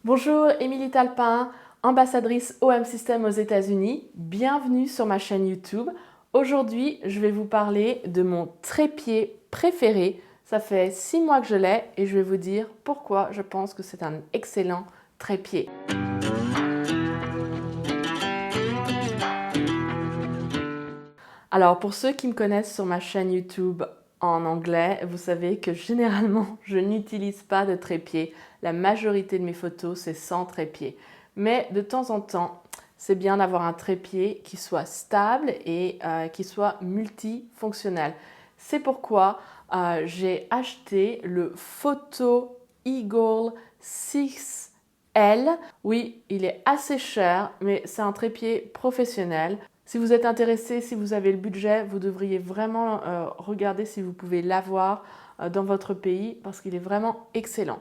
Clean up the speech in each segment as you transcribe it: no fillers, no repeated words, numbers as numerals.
Bonjour, Émilie Talpin, ambassadrice OM System aux États-Unis. Bienvenue sur ma chaîne YouTube. Aujourd'hui, je vais vous parler de mon trépied préféré. Ça fait 6 mois que je l'ai et je vais vous dire pourquoi je pense que c'est un excellent trépied. Alors, pour ceux qui me connaissent sur ma chaîne YouTube en anglais, vous savez que généralement, je n'utilise pas de trépied. La majorité de mes photos, c'est sans trépied. Mais de temps en temps, c'est bien d'avoir un trépied qui soit stable et qui soit multifonctionnel. C'est pourquoi j'ai acheté le Photo Eagle 6L. Oui, il est assez cher, mais c'est un trépied professionnel. Si vous êtes intéressé, si vous avez le budget, vous devriez vraiment regarder si vous pouvez l'avoir dans votre pays parce qu'il est vraiment excellent.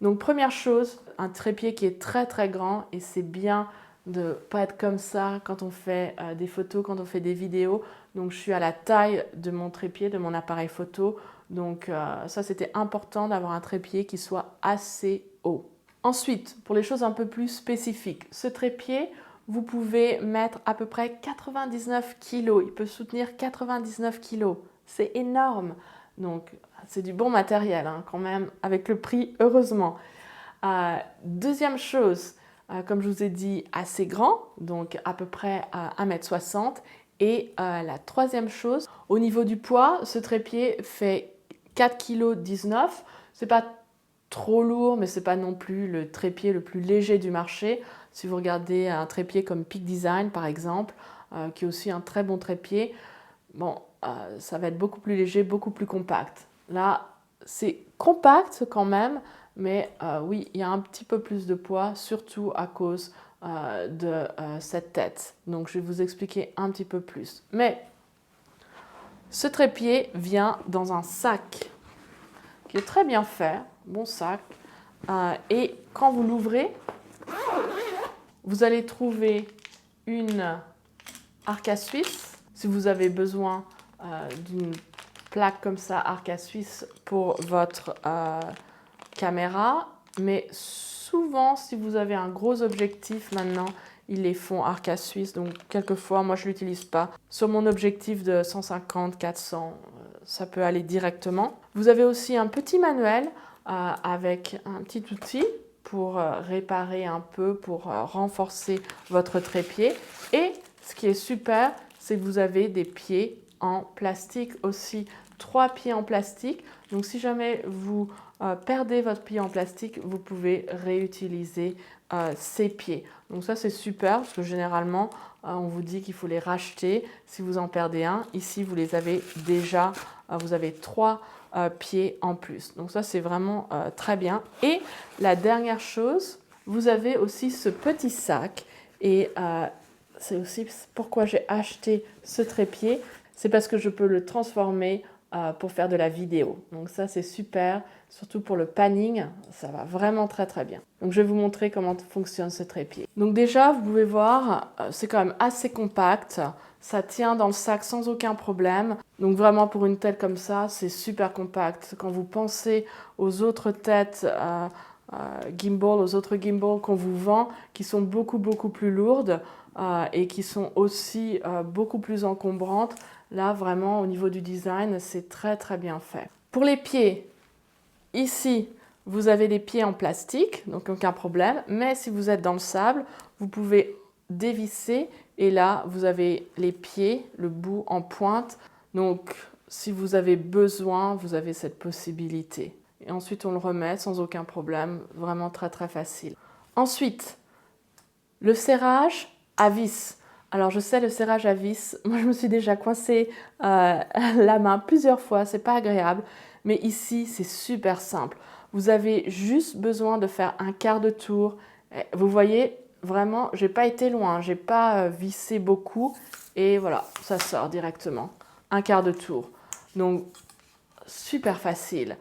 Donc première chose, un trépied qui est très très grand et c'est bien de ne pas être comme ça quand on fait des photos, quand on fait des vidéos. Donc je suis à la taille de mon trépied, de mon appareil photo. Donc ça c'était important d'avoir un trépied qui soit assez haut. Ensuite, pour les choses un peu plus spécifiques, ce trépied, vous pouvez mettre à peu près 99 kg. Il peut soutenir 99 kg. C'est énorme. Donc, c'est du bon matériel quand même, avec le prix, heureusement. Deuxième chose, comme je vous ai dit, assez grand, donc à peu près 1,60 m. Et la troisième chose, au niveau du poids, ce trépied fait 4,19 kg. C'est pas trop lourd, mais c'est pas non plus le trépied le plus léger du marché. Si vous regardez un trépied comme Peak Design par exemple, qui est aussi un très bon trépied, bon, ça va être beaucoup plus léger, beaucoup plus compact. Là, c'est compact quand même, mais oui, il y a un petit peu plus de poids, surtout à cause de cette tête. Donc, je vais vous expliquer un petit peu plus. Mais ce trépied vient dans un sac qui est très bien fait, bon sac. Et quand vous l'ouvrez, vous allez trouver une arc à suisse. Si vous avez besoin d'une plaque comme ça, arc à suisse, pour votre caméra. Mais souvent, si vous avez un gros objectif maintenant, ils les font arc à suisse. Donc, quelquefois, moi, je ne l'utilise pas. Sur mon objectif de 150, 400, ça peut aller directement. Vous avez aussi un petit manuel avec un petit outil pour réparer un peu, pour renforcer votre trépied. Et ce qui est super, c'est que vous avez des pieds en plastique aussi, 3 pieds en plastique. Donc si jamais vous perdez votre pied en plastique, vous pouvez réutiliser ces pieds. Donc ça c'est super parce que généralement on vous dit qu'il faut les racheter si vous en perdez un. Ici vous les avez déjà, vous avez 3 pieds en plus. Donc ça c'est vraiment très bien. Et la dernière chose, vous avez aussi ce petit sac et c'est aussi pourquoi j'ai acheté ce trépied. C'est parce que je peux le transformer pour faire de la vidéo. Donc ça c'est super, surtout pour le panning, ça va vraiment très très bien. Donc je vais vous montrer comment fonctionne ce trépied. Donc déjà vous pouvez voir, c'est quand même assez compact, ça tient dans le sac sans aucun problème. Donc vraiment pour une tête comme ça, c'est super compact. Quand vous pensez aux autres têtes gimbal, aux autres gimbals qu'on vous vend, qui sont beaucoup plus lourdes et qui sont aussi beaucoup plus encombrantes, là, vraiment, au niveau du design, c'est très très bien fait. Pour les pieds, ici, vous avez les pieds en plastique, donc aucun problème. Mais si vous êtes dans le sable, vous pouvez dévisser et là, vous avez les pieds, le bout en pointe. Donc, si vous avez besoin, vous avez cette possibilité. Et ensuite, on le remet sans aucun problème, vraiment très très facile. Ensuite, le serrage à vis. Alors je sais, le serrage à vis, moi je me suis déjà coincé la main plusieurs fois, c'est pas agréable. Mais ici, c'est super simple. Vous avez juste besoin de faire un quart de tour. Vous voyez, vraiment, j'ai pas été loin, j'ai pas vissé beaucoup. Et voilà, ça sort directement. Un quart de tour. Donc, super facile.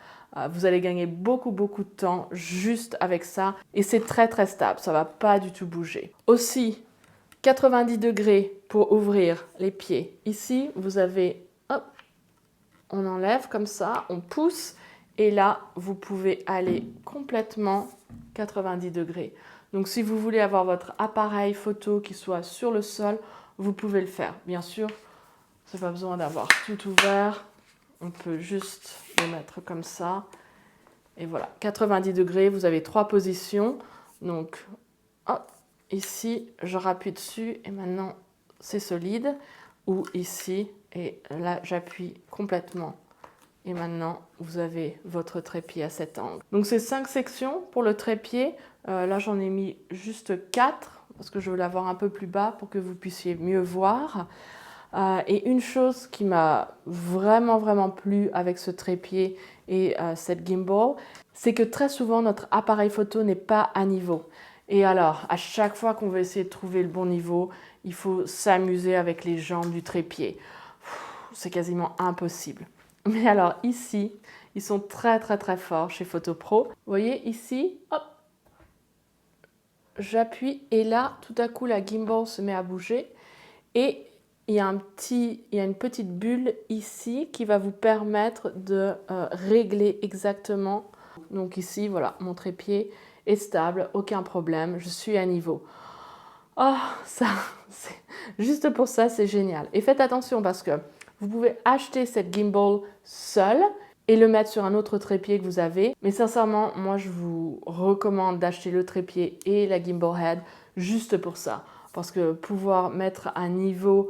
Vous allez gagner beaucoup de temps juste avec ça. Et c'est très très stable, ça va pas du tout bouger. Aussi, 90 degrés pour ouvrir les pieds. Ici, vous avez, hop, on enlève comme ça, on pousse Et là, vous pouvez aller complètement 90 degrés. Donc si vous voulez avoir votre appareil photo qui soit sur le sol, vous pouvez le faire. Bien sûr, c'est pas besoin d'avoir tout ouvert. On peut juste le mettre comme ça. Et voilà, 90 degrés, vous avez 3 positions. Donc, hop, ici, je rappuie dessus et maintenant, c'est solide. Ou ici, et là, j'appuie complètement. Et maintenant, vous avez votre trépied à cet angle. Donc, c'est 5 sections pour le trépied. Là, j'en ai mis juste 4 parce que je veux l'avoir un peu plus bas pour que vous puissiez mieux voir. Et une chose qui m'a vraiment plu avec ce trépied et cette gimbal, c'est que très souvent notre appareil photo n'est pas à niveau. Et alors, à chaque fois qu'on veut essayer de trouver le bon niveau, il faut s'amuser avec les jambes du trépied. C'est quasiment impossible. Mais alors ici, ils sont très forts chez Photopro. Vous voyez ici, hop, j'appuie et là, tout à coup, la gimbal se met à bouger et il y a une petite bulle ici qui va vous permettre de régler exactement. Donc ici, voilà, mon trépied est stable, aucun problème, je suis à niveau. Oh, ça, juste pour ça, c'est génial. Et faites attention parce que vous pouvez acheter cette gimbal seule et le mettre sur un autre trépied que vous avez. Mais sincèrement, moi, je vous recommande d'acheter le trépied et la gimbal head juste pour ça. Parce que pouvoir mettre à niveau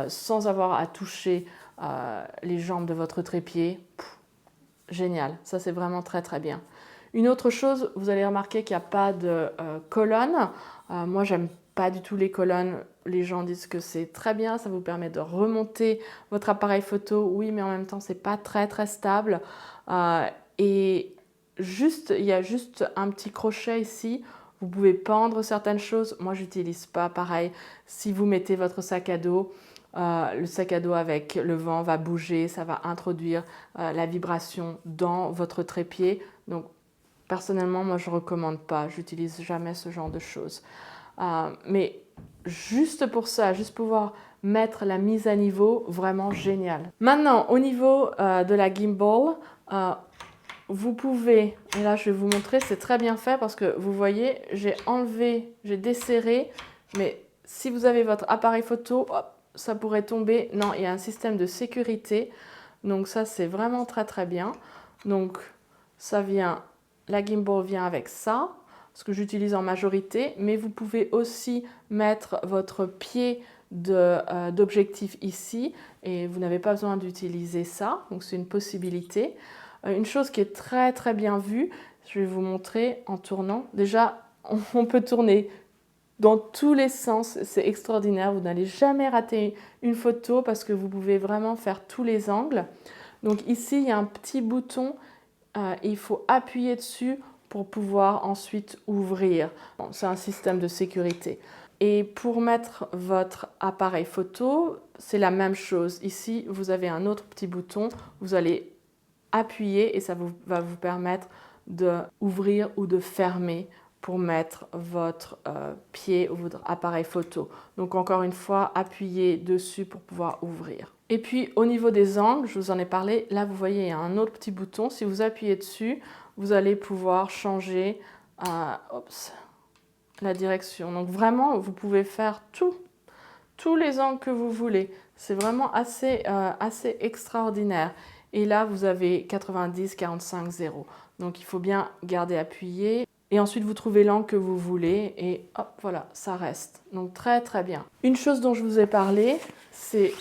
sans avoir à toucher les jambes de votre trépied, génial. Ça, c'est vraiment très bien. Une autre chose, vous allez remarquer qu'il n'y a pas de colonne. Moi, j'aime pas du tout les colonnes. Les gens disent que c'est très bien, ça vous permet de remonter votre appareil photo. Oui, mais en même temps, c'est pas très stable. Et il y a juste un petit crochet ici. Vous pouvez pendre certaines choses. Moi, j'utilise pas pareil. Si vous mettez votre sac à dos, le sac à dos avec le vent va bouger, ça va introduire la vibration dans votre trépied. Donc, personnellement, moi, je ne recommande pas. J'utilise jamais ce genre de choses. Mais juste pour ça, juste pouvoir mettre la mise à niveau, vraiment génial. Maintenant, au niveau de la gimbal, vous pouvez, et là je vais vous montrer, c'est très bien fait parce que vous voyez, j'ai enlevé, j'ai desserré, mais si vous avez votre appareil photo, hop, ça pourrait tomber. Non, il y a un système de sécurité, donc ça c'est vraiment très bien. Donc ça vient, la gimbal vient avec ça, ce que j'utilise en majorité, mais vous pouvez aussi mettre votre pied d'objectif ici et vous n'avez pas besoin d'utiliser ça, donc c'est une possibilité. Une chose qui est très bien vue, je vais vous montrer en tournant. Déjà, on peut tourner dans tous les sens, c'est extraordinaire. Vous n'allez jamais rater une photo parce que vous pouvez vraiment faire tous les angles. Donc ici, il y a un petit bouton, il faut appuyer dessus pour pouvoir ensuite ouvrir. Bon, c'est un système de sécurité. Et pour mettre votre appareil photo, c'est la même chose. Ici, vous avez un autre petit bouton, vous allez appuyer et ça va vous permettre d'ouvrir ou de fermer pour mettre votre pied ou votre appareil photo. Donc encore une fois, appuyez dessus pour pouvoir ouvrir. Et puis au niveau des angles, je vous en ai parlé, là vous voyez il y a un autre petit bouton. Si vous appuyez dessus, vous allez pouvoir changer la direction. Donc vraiment, vous pouvez faire tous les angles que vous voulez. C'est vraiment assez extraordinaire. Et là, vous avez 90, 45, 0. Donc, il faut bien garder appuyé. Et ensuite, vous trouvez l'angle que vous voulez. Et hop, voilà, ça reste. Donc, très bien. Une chose dont je vous ai parlé, c'est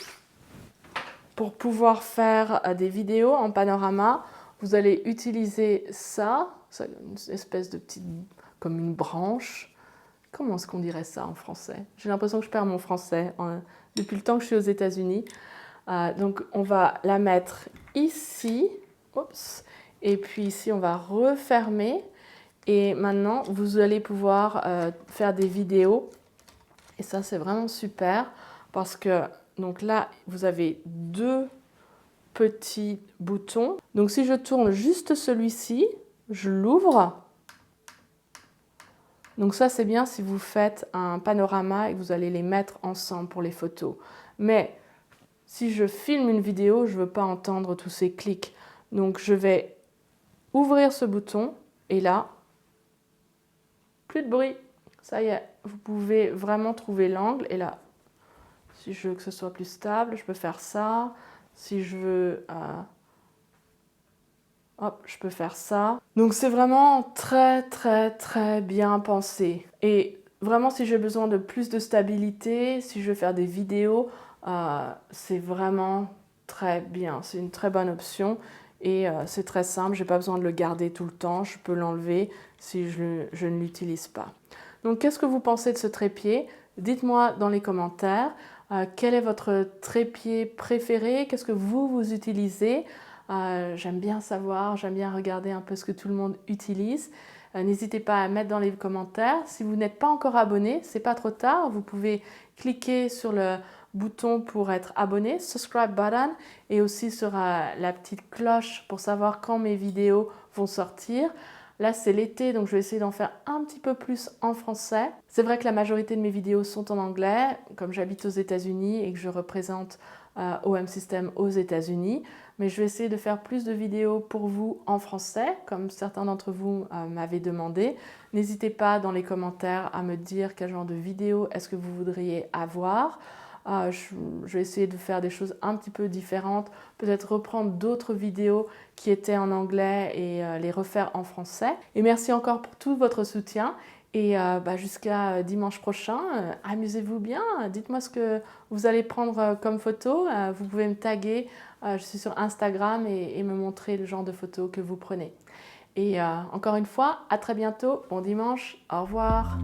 pour pouvoir faire des vidéos en panorama, vous allez utiliser ça. C'est une espèce de petite, comme une branche. Comment est-ce qu'on dirait ça en français? J'ai l'impression que je perds mon français depuis le temps que je suis aux États-Unis. Donc, on va la mettre ici. Oups. Et puis ici, on va refermer. Et maintenant, vous allez pouvoir faire des vidéos. Et ça, c'est vraiment super parce que donc là, vous avez 2 petits boutons. Donc, si je tourne juste celui-ci, je l'ouvre. Donc ça, c'est bien si vous faites un panorama et que vous allez les mettre ensemble pour les photos. Mais si je filme une vidéo, je ne veux pas entendre tous ces clics. Donc je vais ouvrir ce bouton et là, plus de bruit. Ça y est, vous pouvez vraiment trouver l'angle. Et là, si je veux que ce soit plus stable, je peux faire ça. Si je veux... hop, je peux faire ça. Donc c'est vraiment très bien pensé. Et vraiment, si j'ai besoin de plus de stabilité, si je veux faire des vidéos, c'est vraiment très bien. C'est une très bonne option et c'est très simple. Je n'ai pas besoin de le garder tout le temps. Je peux l'enlever si je ne l'utilise pas. Donc qu'est-ce que vous pensez de ce trépied? Dites-moi dans les commentaires. Quel est votre trépied préféré? Qu'est-ce que vous utilisez? J'aime bien savoir, j'aime bien regarder un peu ce que tout le monde utilise. N'hésitez pas à mettre dans les commentaires. Si vous n'êtes pas encore abonné, c'est pas trop tard. Vous pouvez cliquer sur le bouton pour être abonné, subscribe button, et aussi sur la petite cloche pour savoir quand mes vidéos vont sortir. Là, c'est l'été, donc je vais essayer d'en faire un petit peu plus en français. C'est vrai que la majorité de mes vidéos sont en anglais, comme j'habite aux États-Unis et que je représente OM System aux États-Unis. Mais je vais essayer de faire plus de vidéos pour vous en français, comme certains d'entre vous m'avaient demandé. N'hésitez pas dans les commentaires à me dire quel genre de vidéo est-ce que vous voudriez avoir. Je vais essayer de faire des choses un petit peu différentes, peut-être reprendre d'autres vidéos qui étaient en anglais et les refaire en français. Et merci encore pour tout votre soutien. Et jusqu'à dimanche prochain, amusez-vous bien. Dites-moi ce que vous allez prendre comme photo. Vous pouvez me taguer. Je suis sur Instagram et me montrer le genre de photos que vous prenez. Et encore une fois, à très bientôt. Bon dimanche. Au revoir.